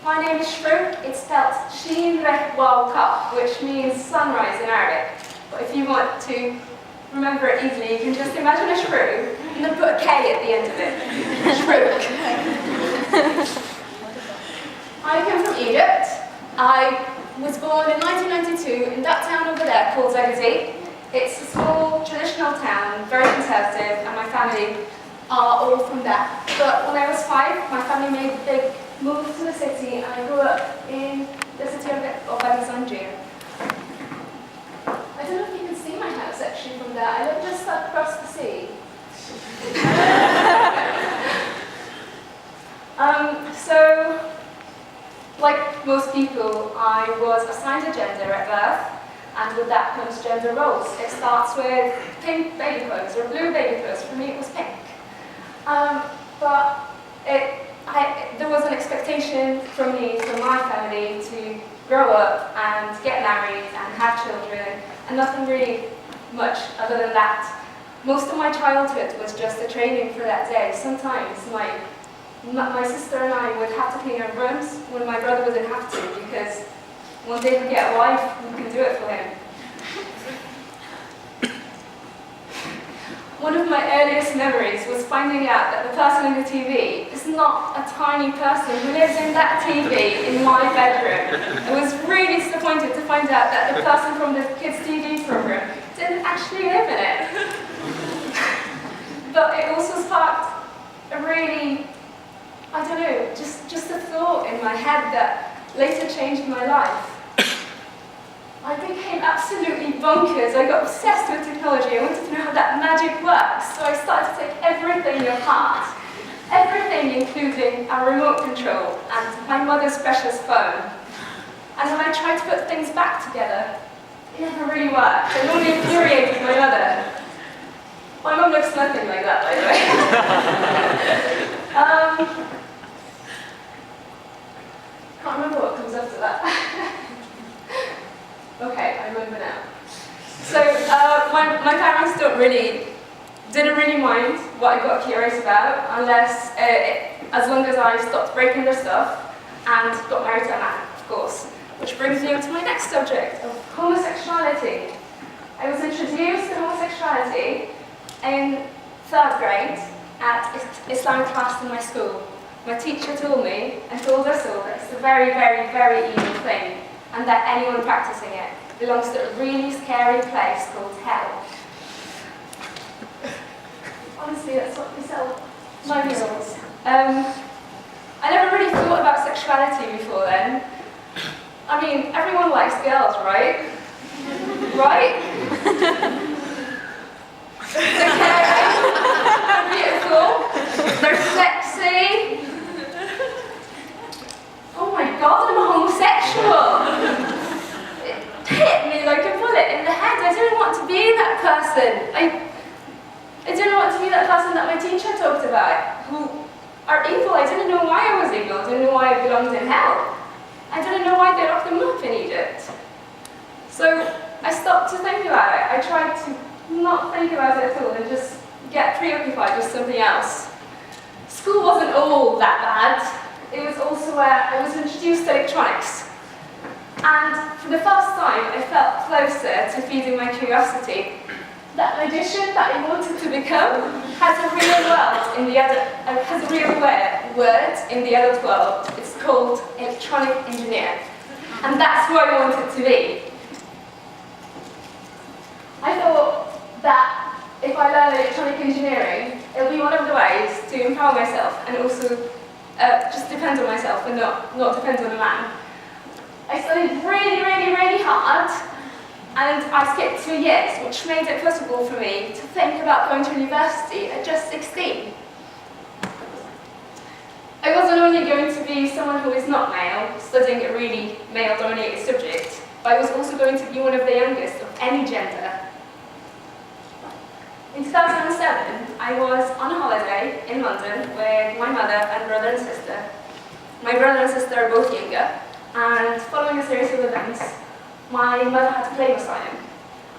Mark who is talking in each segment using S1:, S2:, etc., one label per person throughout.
S1: My name is Shrouk. It's spelled Sheen Reh Waw Kaf, which means sunrise in Arabic. But if you want to remember it easily, you can just imagine a shrew and then put a K at the end of it. Shrouk. I come from Egypt. I was born in 1992 in that town over there called Zagazig. It's a small, traditional town, very conservative, and my family are all from there. But when I was 5, my family made a big move to the city, and I grew up in the city of Alexandria. I don't know if you can see my house actually from there. I live just across the sea. So, like most people, I was assigned a gender at birth, and with that comes gender roles. It starts with pink baby clothes or blue baby clothes. For me, it was pink. But there was an expectation from me, from my family, to grow up and get married and have children, and nothing really much other than that. Most of my childhood was just a training for that day. Sometimes my sister and I would have to clean our rooms when my brother wouldn't have to, because one day he'd get a wife, we could do it for him. One of my earliest memories was finding out that the person in the TV is not a tiny person who lives in that TV in my bedroom. I was really disappointed to find out that the person from the kids' TV program didn't actually live in it. But it also sparked a really, I don't know, just a thought in my head that later changed my life. I became absolutely bonkers. I got obsessed with technology. I wanted to know how that magic works. So I started to take everything apart. Everything, including our remote control and my mother's precious phone. And when I tried to put things back together, it never really worked. It only infuriated my mother. My mum looks nothing like that, by the way. Can't remember what comes after that. Okay, I remember now. So my parents didn't really mind what I got curious about, unless as long as I stopped breaking their stuff and got married to a man, of course. Which brings me on to my next subject of homosexuality. I was introduced to homosexuality in 3rd grade at Islamic class in my school. My teacher told me and told us all that it's a very, very, very evil thing, and that anyone practicing it belongs to a really scary place called hell. Honestly, that's what we sell 9-year-olds. I never really thought about sexuality before then. I mean, everyone likes girls, right? Right? They're caring, they're beautiful, they're sexy. Oh my God, I'm a homosexual! It hit me like a bullet in the head. I didn't want to be that person. I didn't want to be that person that my teacher talked about, who are evil. I didn't know why I was evil. I didn't know why I belonged in hell. I didn't know why they locked them up in Egypt. So I stopped to think about it. I tried to not think about it at all and just get preoccupied with something else. School wasn't all that bad. It was also where I was introduced to electronics. And for the first time, I felt closer to feeding my curiosity. That magician that I wanted to become has a real word in the adult world. It's called electronic engineer. And that's who I wanted to be. I thought that if I learn electronic engineering, it'll be one of the ways to empower myself and also just depend on myself and not depend on a man. I studied really, really, really hard, and I skipped 2 years, which made it possible for me to think about going to university at just 16. I wasn't only going to be someone who is not male, studying a really male-dominated subject, but I was also going to be one of the youngest of any gender. In 2007, I was on a holiday in London with my mother and brother and sister. My brother and sister are both younger, and following a series of events, my mother had to claim asylum.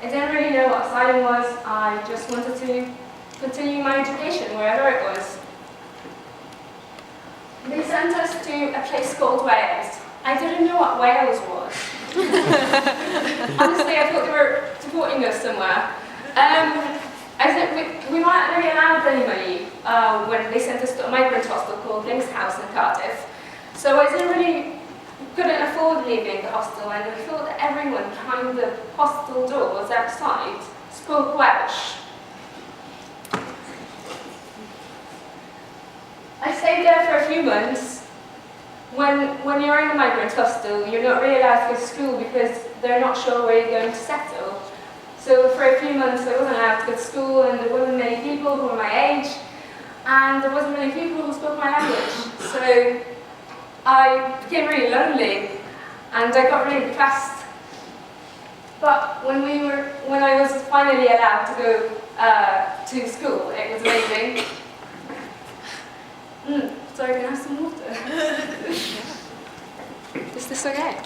S1: I didn't really know what asylum was. I just wanted to continue my education wherever it was. They sent us to a place called Wales, I didn't know what Wales was. Honestly, I thought they were deporting us somewhere. I said we weren't really allowed any money when they sent us to a migrant hostel called Link's House in Cardiff. So I couldn't afford leaving the hostel, and I thought that everyone behind the hostel doors outside spoke Welsh. I stayed there for a few months. When you're in a migrant hostel, you're not really allowed to go to school because they're not sure where you're going to settle. So for a few months I wasn't allowed to go to school, and there wasn't many people who were my age, and there wasn't many people who spoke my language. So I became really lonely, and I got really depressed. But when I was finally allowed to go to school, it was amazing. Sorry, can I have some water? Is this okay?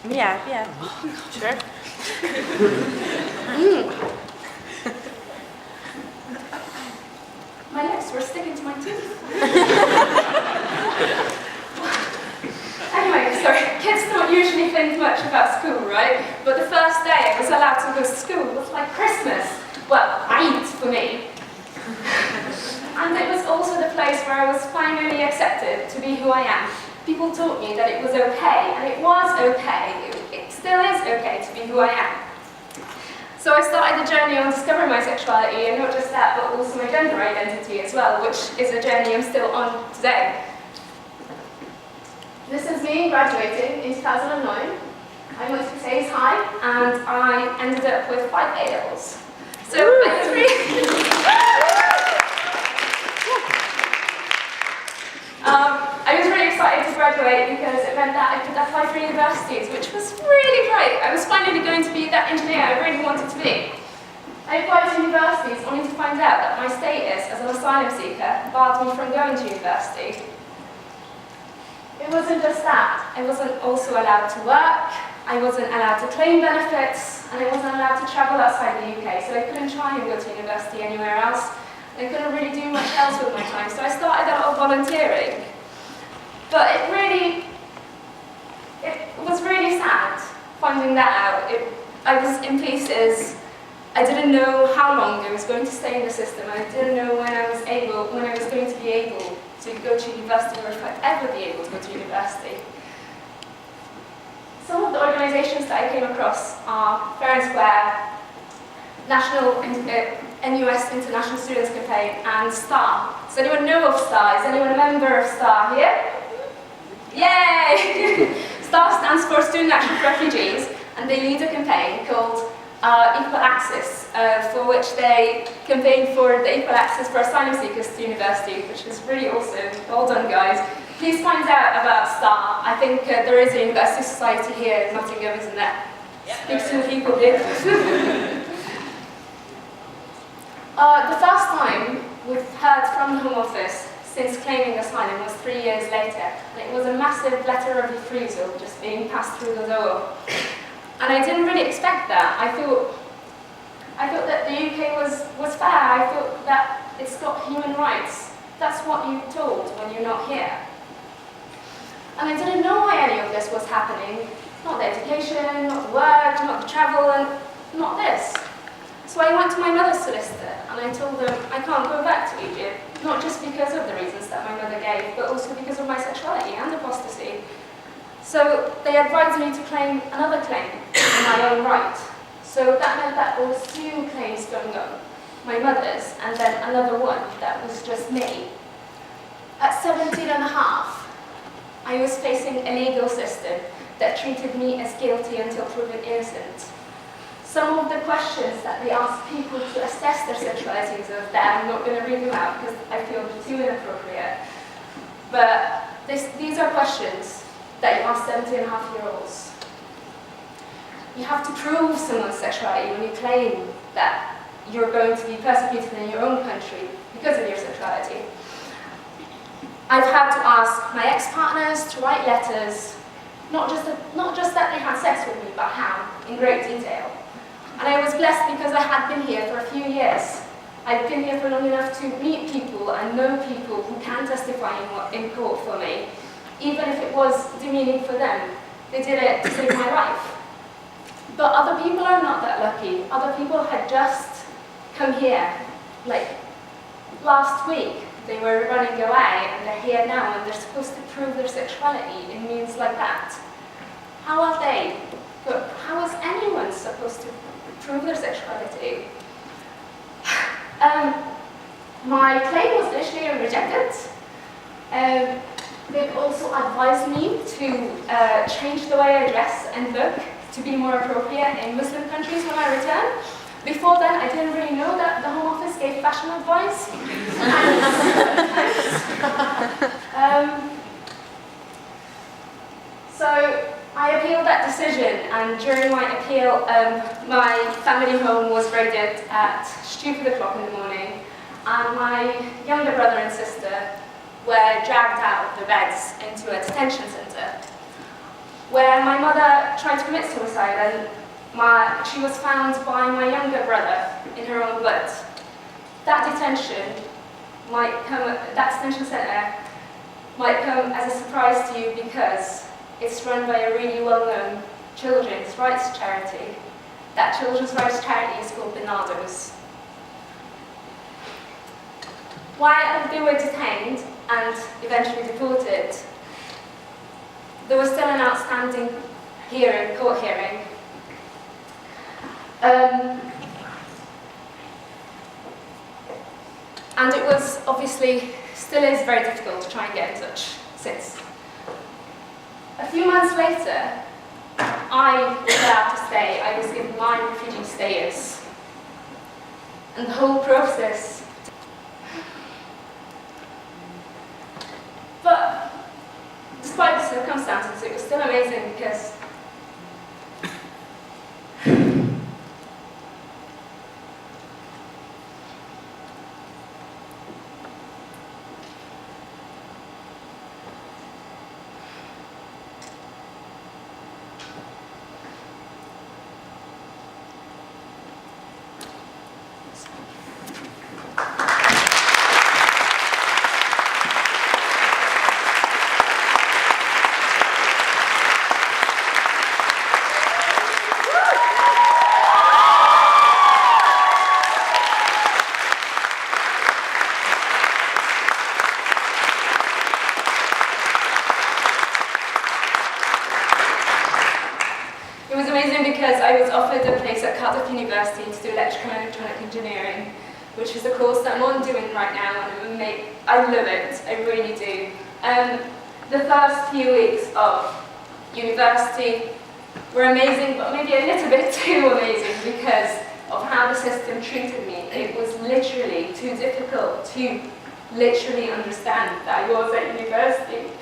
S2: Yeah. Sure.
S1: My lips were sticking to my teeth. Anyway, sorry, kids don't usually think much about school, right? But the first day I was allowed to go to school was like Christmas. Well, Eid for me. And it was also the place where I was finally accepted to be who I am. People taught me that it was okay, and it was okay. It still is okay to be who I am. So I started the journey on discovering my sexuality, and not just that, but also my gender identity as well, which is a journey I'm still on today. This is me graduating in 2009. I went to say hi, and I ended up with 5 A-levels. So I was really excited to graduate because it meant that I could apply for universities, which was really great. I was finally going to be that engineer I really wanted to be. I applied to universities only to find out that my status as an asylum-seeker barred me from going to university. It wasn't just that. I wasn't also allowed to work, I wasn't allowed to claim benefits, and I wasn't allowed to travel outside the UK, so I couldn't try and go to university anywhere else. I couldn't really do much else with my time, so I started a lot of volunteering. But it was really sad finding that out. I was in places, I didn't know how long I was going to stay in the system. I didn't know when I was going to be able to go to university, or if I'd ever be able to go to university. Some of the organizations that I came across are Fair and Square, NUS International Students Campaign, and STAR. Does anyone know of STAR? Is anyone a member of STAR here? Yay! STAR stands for Student Action for Refugees, and they lead a campaign called Equal Access, for which they campaign for the equal access for asylum seekers to university, which is really awesome. Well done, guys. Please find out about STAR. I think there is a university society here in Nottingham, isn't there? Speak to the people here. The first time we've heard from the Home Office since claiming asylum was 3 years later, and it was a massive letter of refusal just being passed through the door. And I didn't really expect that. I thought that the UK was fair. I thought that it's got human rights. That's what you're told when you're not here. And I didn't know why any of this was happening. Not the education, not the work, not the travel, and not this. So I went to my mother's solicitor, and I told them I can't go back to Egypt, not just because of the reasons that my mother gave, but also because of my sexuality and apostasy. So they advised me to claim another claim in my own right. So that meant that there was 2 claims going on, my mother's, and then another one that was just me. At 17 and a half, I was facing a legal system that treated me as guilty until proven innocent. Some of the questions that they ask people to assess their sexualities of that, I'm not going to read them out because I feel too inappropriate. But these are questions that you ask 17-and-a-half-year-olds. You have to prove someone's sexuality when you claim that you're going to be persecuted in your own country because of your sexuality. I've had to ask my ex-partners to write letters, not just that they had sex with me, but how, in great detail. And I was blessed because I had been here for a few years. I've been here for long enough to meet people and know people who can testify in court for me. even if it was demeaning for them. They did it to save my life. But other people are not that lucky. Other people had just come here, like last week. They were running away and they're here now and they're supposed to prove their sexuality in means like that. How are they? But how is anyone supposed to prove their sexuality? My claim was initially rejected. They've also advised me to change the way I dress and look to be more appropriate in Muslim countries when I return. Before then, I didn't really know that the Home Office gave fashion advice. So I appealed that decision, and during my appeal, my family home was raided at stupid o'clock in the morning, and my younger brother and sister were dragged out of the beds into a detention centre, where my mother tried to commit suicide, and she was found by my younger brother in her own blood. That detention centre might come as a surprise to you because it's run by a really well-known children's rights charity. That children's rights charity is called Bernardo's. While they were detained and eventually deported, there was still an outstanding court hearing. And it was obviously, still is very difficult to try and get in touch since. A few months later, I was allowed to stay. I was given my refugee status. And the whole process. But despite the circumstances, it was still amazing because I was offered a place at Cardiff University to do electrical and electronic engineering, which is a course that I'm on doing right now, and I love it, I really do. The first few weeks of university were amazing, but maybe a little bit too amazing because of how the system treated me. It was literally too difficult to literally understand that I was at university.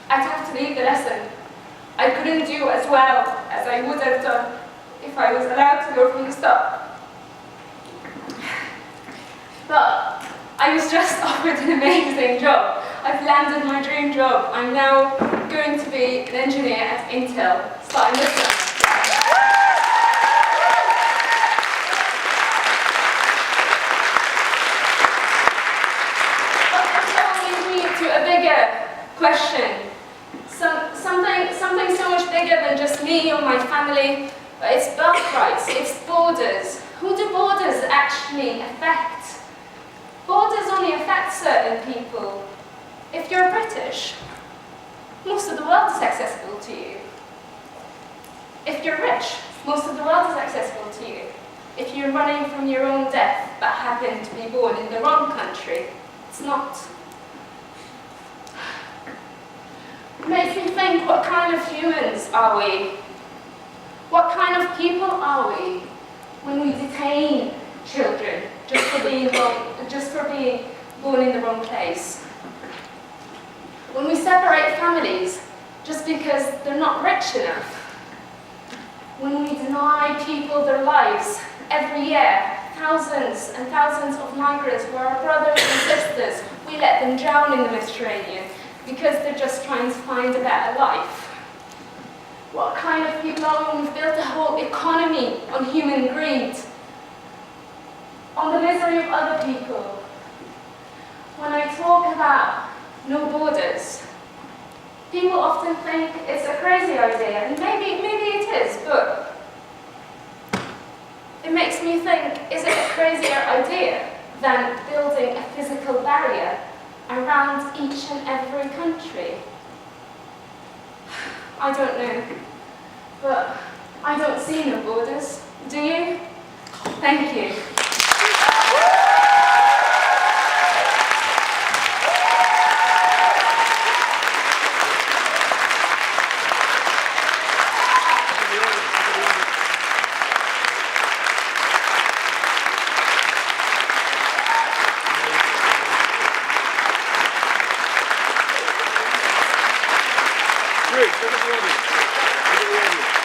S1: I'd have to leave the lesson. I couldn't do as well as I would have done if I was allowed to go from the start. But I was just offered an amazing job. I've landed my dream job. I'm now going to be an engineer at Intel, starting this summer. But that leads me to a bigger question. Something so much bigger than just me or my family. It's birthrights, it's borders. Who do borders actually affect? Borders only affect certain people. If you're British, most of the world is accessible to you. If you're rich, most of the world is accessible to you. If you're running from your own death but happen to be born in the wrong country, it's not. It makes me think, what kind of humans are we? What kind of people are we when we detain children just for being born in the wrong place? When we separate families just because they're not rich enough? When we deny people their lives every year, thousands and thousands of migrants who are our brothers and sisters, we let them drown in the Mediterranean because they're just trying to find a better life. what kind of people are when we've built a whole economy on human greed, on the misery of other people. When I talk about no borders, people often think it's a crazy idea, and maybe it is, but it makes me think, is it a crazier idea than building a physical barrier around each and every country? I don't know, but I don't see no borders. Do you? Thank you.
S3: Shrouk, look at the audience. Look at the audience.